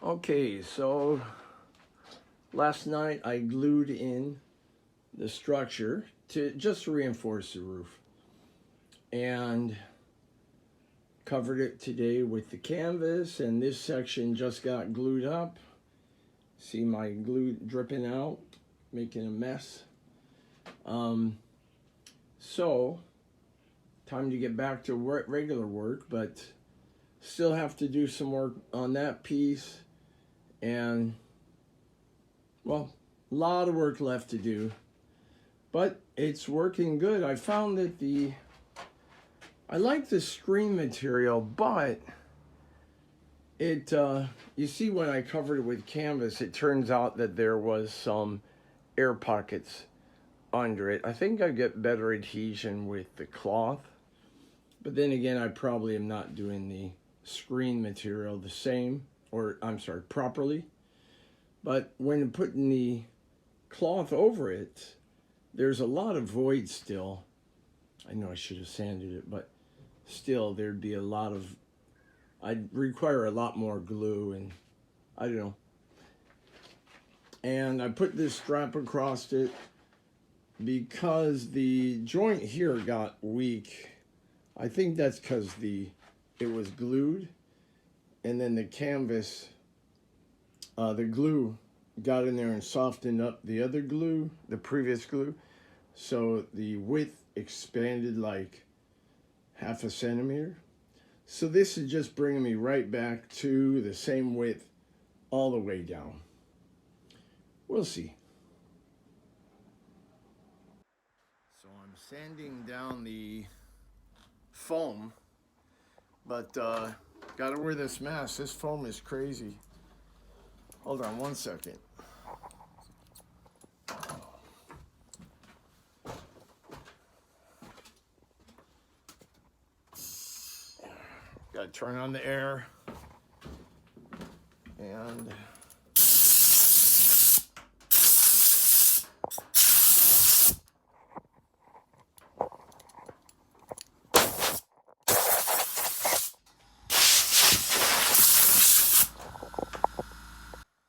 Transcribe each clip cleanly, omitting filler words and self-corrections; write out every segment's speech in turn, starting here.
Okay, so last night I glued in the structure to just reinforce the roof and covered it today with the canvas, and this section just got glued up. See my glue dripping out, making a mess. So time to get back to regular work, but still have to do some work on that piece, and well, a lot of work left to do, but it's working good. I found that I like the screen material, but it you see, when I covered it with canvas, it turns out that there was some air pockets under it. I think I get better adhesion with the cloth, but then again, I probably am not doing the screen material the same, or I'm sorry, properly. But when putting the cloth over it, there's a lot of void still. I know I should have sanded it, but still there'd be a lot of, I'd require a lot more glue, and I don't know. And I put this strap across it because the joint here got weak. I think that's because it was glued, and then the canvas, the glue got in there and softened up the other glue, the previous glue, so the width expanded like half a centimeter. So this is just bringing me right back to the same width all the way down. We'll see. So I'm sanding down the foam, but gotta wear this mask. This foam is crazy. Hold on one second. Gotta turn on the air, and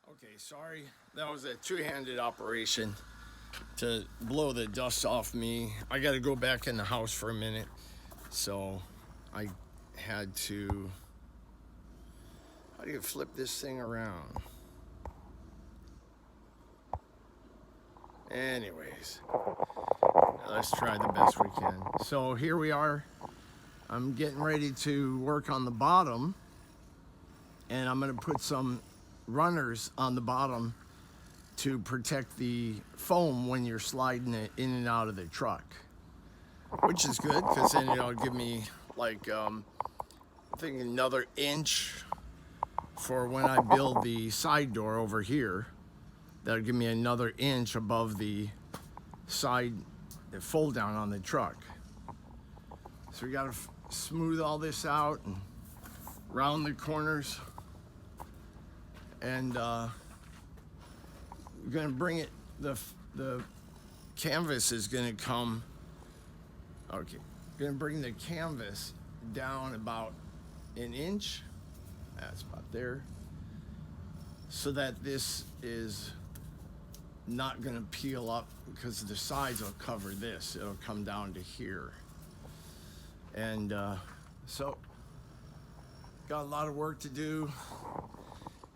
okay, sorry, that was a two-handed operation to blow the dust off me. I got to go back in the house for a minute, so I had to. How do you flip this thing around? Anyways, let's try the best we can. So here we are. I'm getting ready to work on the bottom, and I'm going to put some runners on the bottom to protect the foam when you're sliding it in and out of the truck, which is good because then it'll give me like I think another inch for when I build the side door over here. That'll give me another inch above the side, the fold down on the truck. So we got to smooth all this out and round the corners, and we're gonna bring it. The canvas is gonna come. Okay, gonna bring the canvas down about an inch. That's about there, so that this is not gonna peel up because the sides will cover this. It'll come down to here, and so got a lot of work to do.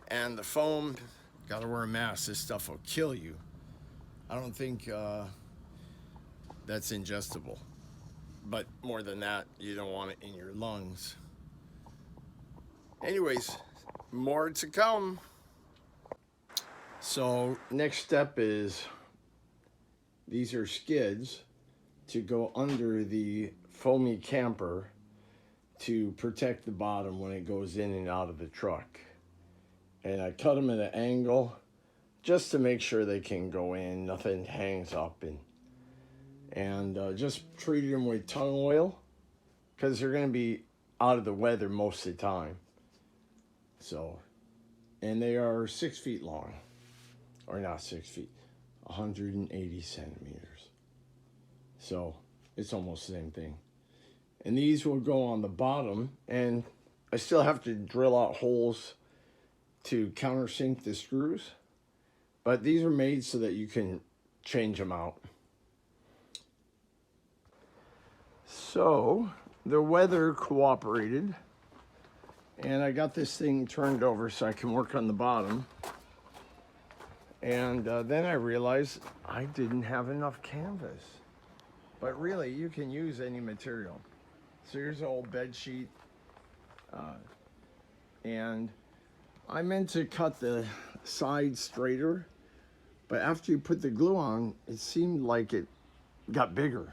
And the foam, gotta wear a mask. This stuff will kill you. I don't think that's ingestible, but more than that, you don't want it in your lungs. Anyways, more to come. So next step is, these are skids to go under the Foamy camper to protect the bottom when it goes in and out of the truck. And I cut them at an angle just to make sure they can go in, nothing hangs up, and just treated them with tung oil because they're going to be out of the weather most of the time. So, and they are 6 feet long, or not 6 feet, 180 centimeters. So it's almost the same thing. And these will go on the bottom, and I still have to drill out holes to countersink the screws, but these are made so that you can change them out. So the weather cooperated, and I got this thing turned over so I can work on the bottom. And then I realized I didn't have enough canvas. But really, you can use any material. So here's an old bed sheet. And I meant to cut the side straighter, but after you put the glue on, it seemed like it got bigger.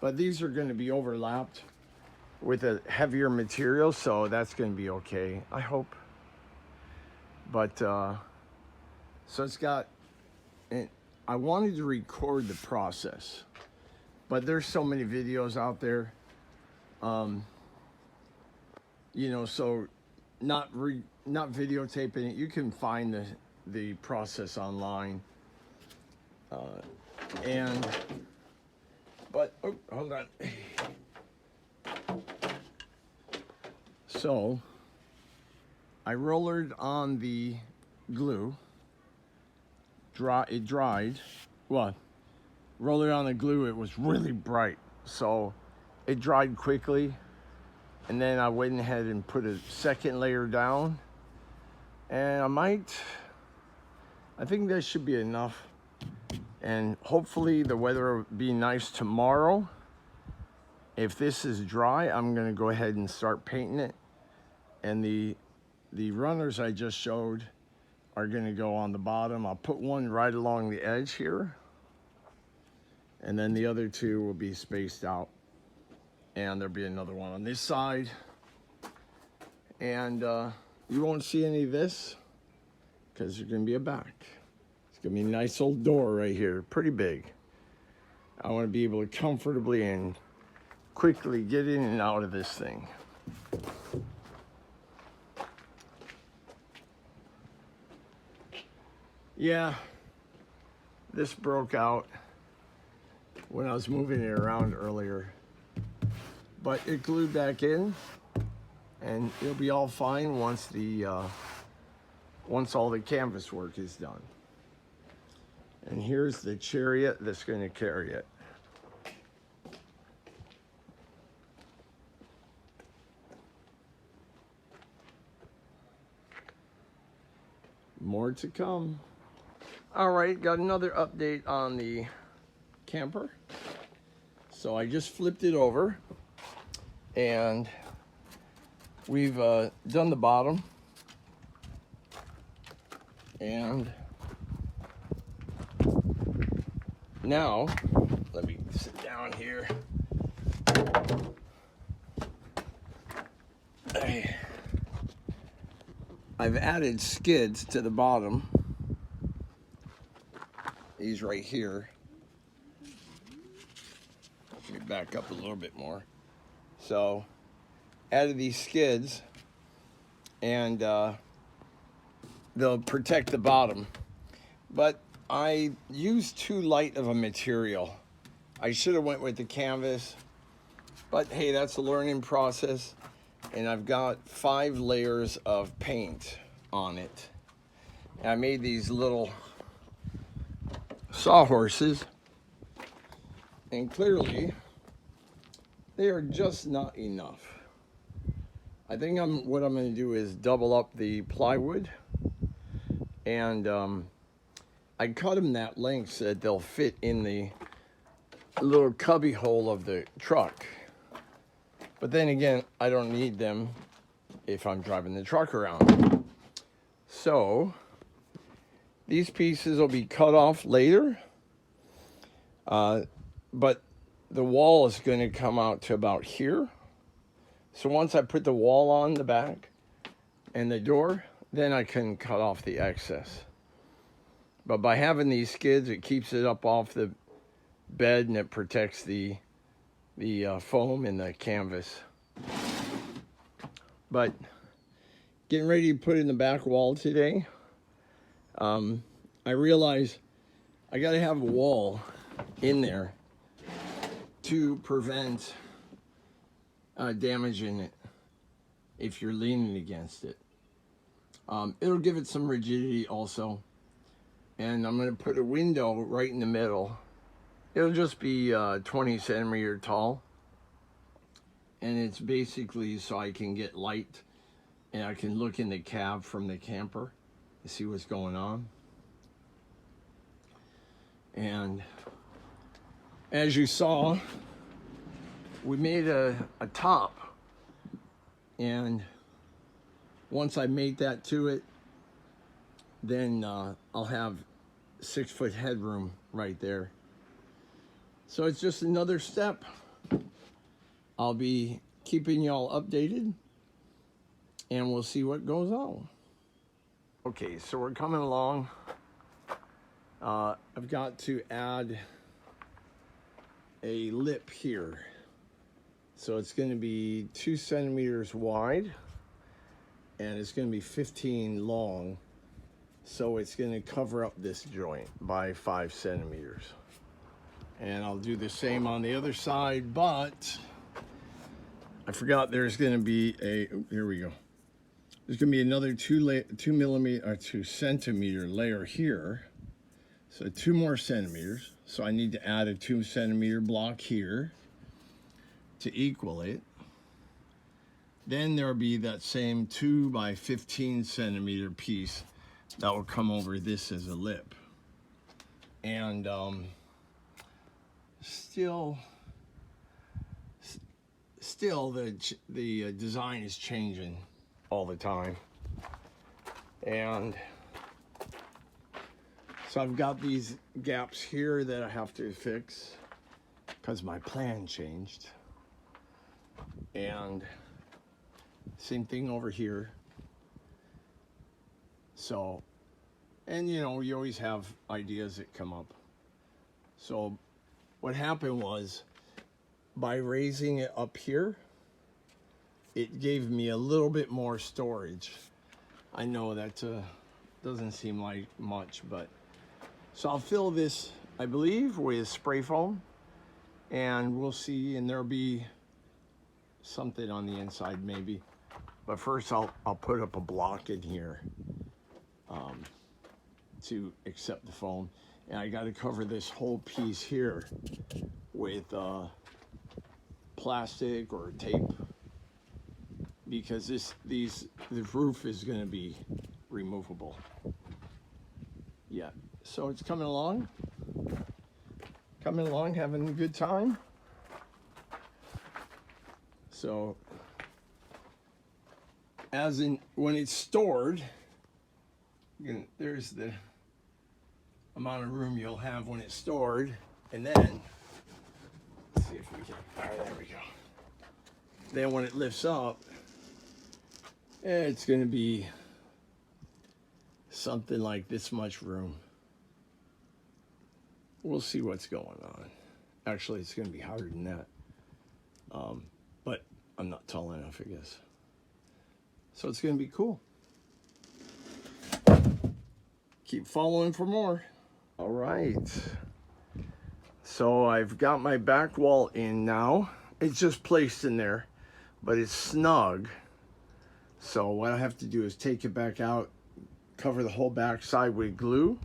But these are going to be overlapped with a heavier material, so that's going to be okay, I hope. But so it's got, and I wanted to record the process, but there's so many videos out there, you know, so not videotaping it. You can find the process online, but oh, hold on. So I rollered on the glue. It dried. Well, rolling on the glue, it was really bright, so it dried quickly. And then I went ahead and put a second layer down, and I think that should be enough. And hopefully the weather will be nice tomorrow. If this is dry, I'm gonna go ahead and start painting it. And the runners I just showed are gonna go on the bottom. I'll put one right along the edge here, and then the other two will be spaced out. And there'll be another one on this side. And you won't see any of this because there's gonna be a back. It's gonna be a nice old door right here, pretty big. I wanna be able to comfortably and quickly get in and out of this thing. Yeah, this broke out when I was moving it around earlier, but it glued back in, and it'll be all fine once all the canvas work is done. And here's the chariot that's going to carry it. More to come. All right, got another update on the camper. So I just flipped it over, and we've done the bottom, and now let me sit down here. I've added skids to the bottom. These right here. Let me back up a little bit more. So, added these skids, and they'll protect the bottom. But I used too light of a material. I should have went with the canvas, but hey, that's a learning process. And I've got 5 layers of paint on it. And I made these little sawhorses, and clearly they are just not enough. I think what I'm going to do is double up the plywood, and I cut them that length so that they'll fit in the little cubby hole of the truck. But then again, I don't need them if I'm driving the truck around. So these pieces will be cut off later, but the wall is going to come out to about here. So once I put the wall on the back and the door, then I can cut off the excess. But by having these skids, it keeps it up off the bed, and it protects the foam in the canvas. But getting ready to put in the back wall today, I realize I got to have a wall in there to prevent damaging it if you're leaning against it. It'll give it some rigidity also. And I'm going to put a window right in the middle. It'll just be 20 centimeter tall. And it's basically so I can get light and I can look in the cab from the camper to see what's going on. And as you saw, we made a top, and once I made that to it, then I'll have 6 foot headroom right there. So it's just another step. I'll be keeping y'all updated, and we'll see what goes on. Okay, so we're coming along. I've got to add a lip here. So it's going to be 2 centimeters wide, and it's going to be 15 long. So it's going to cover up this joint by 5 centimeters. And I'll do the same on the other side, but I forgot there's going to be here we go. There's going to be another 2 centimeter layer here. So 2 more centimeters. So I need to add a 2 centimeter block here to equal it. Then there'll be that same 2 by 15 centimeter piece that will come over this as a lip. And still the design is changing all the time. And so I've got these gaps here that I have to fix because my plan changed. And same thing over here. So, and you know, you always have ideas that come up. So what happened was, by raising it up here, it gave me a little bit more storage. I know that doesn't seem like much, but so I'll fill this, I believe, with spray foam, and we'll see, and there'll be something on the inside maybe. But first I'll put up a block in here to accept the foam. And I got to cover this whole piece here with plastic or tape, because the roof is going to be removable. Yeah, so it's coming along, having a good time. So as in when it's stored, there's the amount of room you'll have when it's stored, and then let's see if we can, all right, there we go. Then when it lifts up, it's going to be something like this much room. We'll see what's going on. Actually, it's going to be harder than that. But I'm not tall enough, I guess. So it's going to be cool. Keep following for more. All right. So I've got my back wall in now. It's just placed in there, but it's snug. So what I have to do is take it back out, cover the whole back side with glue.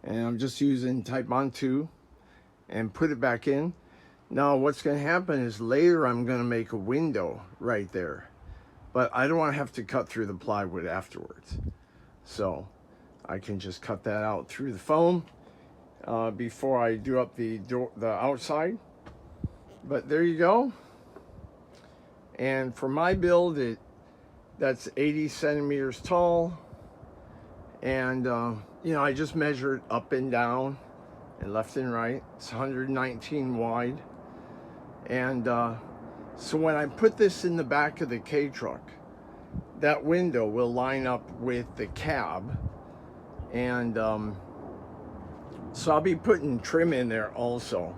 And I'm just using Type On 2 and put it back in. Now what's going to happen is later I'm going to make a window right there. But I don't want to have to cut through the plywood afterwards. So I can just cut that out through the foam before I do up the outside. But there you go. And for my build, that's 80 centimeters tall. And you know, I just measured up and down and left and right. It's 119 wide. And so when I put this in the back of the K-truck, that window will line up with the cab. And so I'll be putting trim in there also,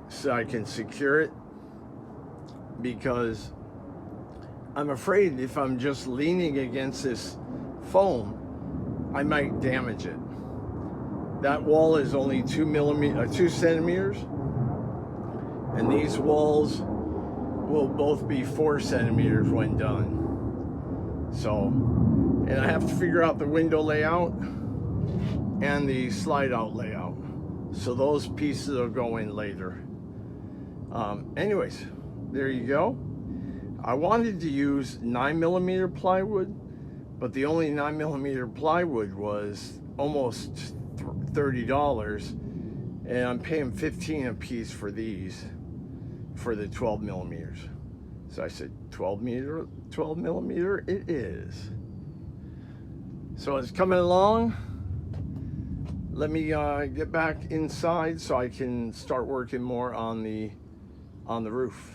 so I can secure it, because I'm afraid if I'm just leaning against this foam, I might damage it. That wall is only 2 centimeters, and these walls will both be 4 centimeters when done. So, and I have to figure out the window layout and the slide out layout. So those pieces will go in later. Anyways, there you go. I wanted to use 9mm plywood, but the only 9mm plywood was almost $30, and I'm paying $15 a piece for these, for the 12mm. So I said 12mm it is. So it's coming along. Let me get back inside so I can start working more on the roof.